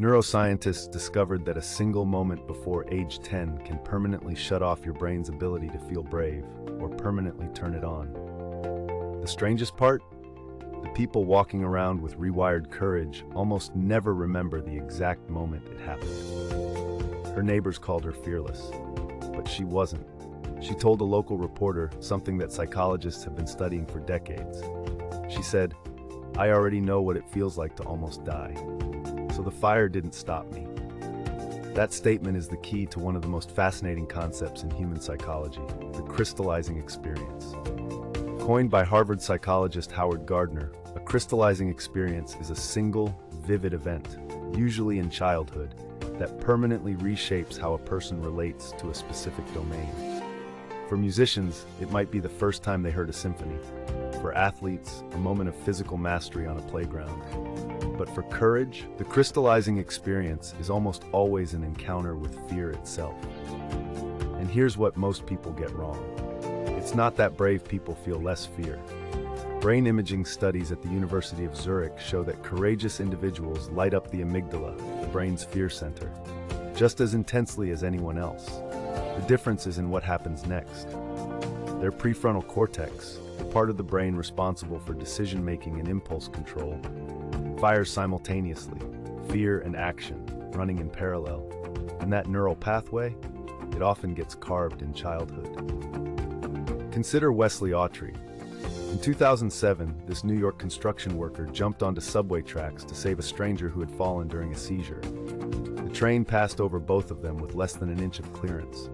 Neuroscientists discovered that a single moment before age 10 can permanently shut off your brain's ability to feel brave, or permanently turn it on. The strangest part? The people walking around with rewired courage almost never remember the exact moment it happened. Her neighbors called her fearless, but she wasn't. She told a local reporter something that psychologists have been studying for decades. She said, "I already know what it feels like to almost die. So the fire didn't stop me." That statement is the key to one of the most fascinating concepts in human psychology, the crystallizing experience. Coined by Harvard psychologist Howard Gardner, a crystallizing experience is a single, vivid event, usually in childhood, that permanently reshapes how a person relates to a specific domain. For musicians, it might be the first time they heard a symphony. For athletes, a moment of physical mastery on a playground. But for courage, the crystallizing experience is almost always an encounter with fear itself. And here's what most people get wrong. It's not that brave people feel less fear. Brain imaging studies at the University of Zurich show that courageous individuals light up the amygdala, the brain's fear center, just as intensely as anyone else. The difference is in what happens next. Their prefrontal cortex, the part of the brain responsible for decision-making and impulse control, fires simultaneously, fear and action, running in parallel. And that neural pathway, it often gets carved in childhood. Consider Wesley Autrey. In 2007, this New York construction worker jumped onto subway tracks to save a stranger who had fallen during a seizure. The train passed over both of them with less than an inch of clearance.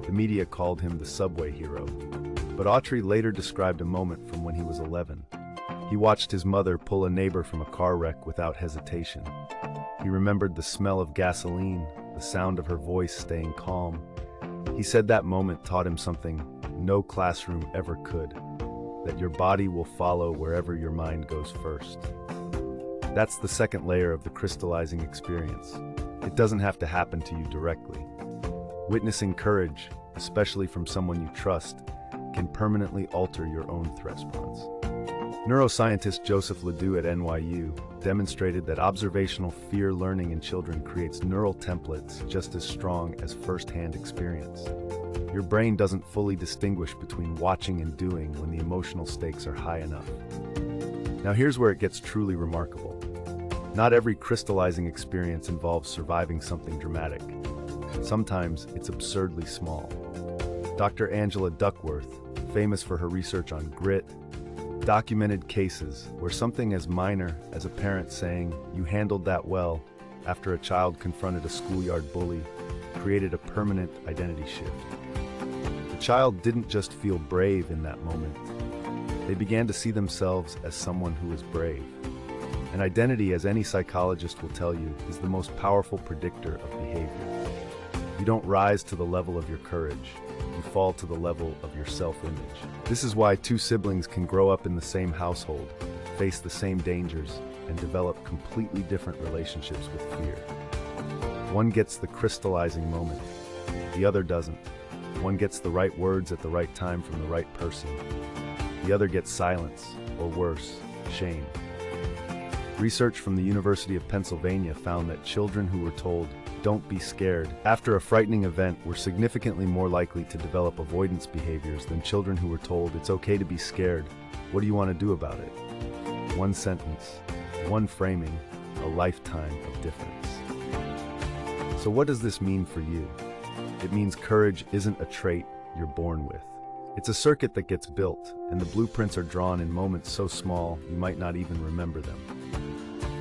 The media called him the subway hero. But Autrey later described a moment from when he was 11. He watched his mother pull a neighbor from a car wreck without hesitation. He remembered the smell of gasoline, the sound of her voice staying calm. He said that moment taught him something no classroom ever could, that your body will follow wherever your mind goes first. That's the second layer of the crystallizing experience. It doesn't have to happen to you directly. Witnessing courage, especially from someone you trust, can permanently alter your own threat response. Neuroscientist Joseph Ledoux at NYU demonstrated that observational fear learning in children creates neural templates just as strong as first-hand experience. Your brain doesn't fully distinguish between watching and doing when the emotional stakes are high enough. Now here's where it gets truly remarkable. Not every crystallizing experience involves surviving something dramatic. Sometimes it's absurdly small. Dr. Angela Duckworth, famous for her research on grit, documented cases where something as minor as a parent saying, "You handled that well," after a child confronted a schoolyard bully, created a permanent identity shift. The child didn't just feel brave in that moment. They began to see themselves as someone who is brave. And identity, as any psychologist will tell you, is the most powerful predictor of behavior. You don't rise to the level of your courage. You fall to the level of your self-image. This is why two siblings can grow up in the same household, face the same dangers, and develop completely different relationships with fear. One gets the crystallizing moment, the other doesn't. One gets the right words at the right time from the right person. The other gets silence, or worse, shame. Research from the University of Pennsylvania found that children who were told, "Don't be scared," after a frightening event were significantly more likely to develop avoidance behaviors than children who were told, "It's okay to be scared. What do you want to do about it?" One sentence, one framing, a lifetime of difference. So what does this mean for you? It means courage isn't a trait you're born with. It's a circuit that gets built, and the blueprints are drawn in moments so small you might not even remember them.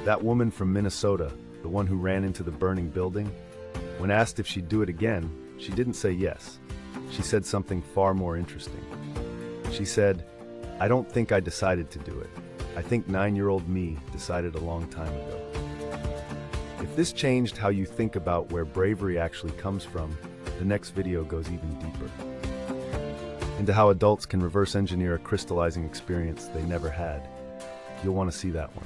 That woman from Minnesota, the one who ran into the burning building, when asked if she'd do it again, she didn't say yes. She said something far more interesting. She said, "I don't think I decided to do it. I think 9-year-old me decided a long time ago." If this changed how you think about where bravery actually comes from, the next video goes even deeper into how adults can reverse engineer a crystallizing experience they never had. You'll want to see that one.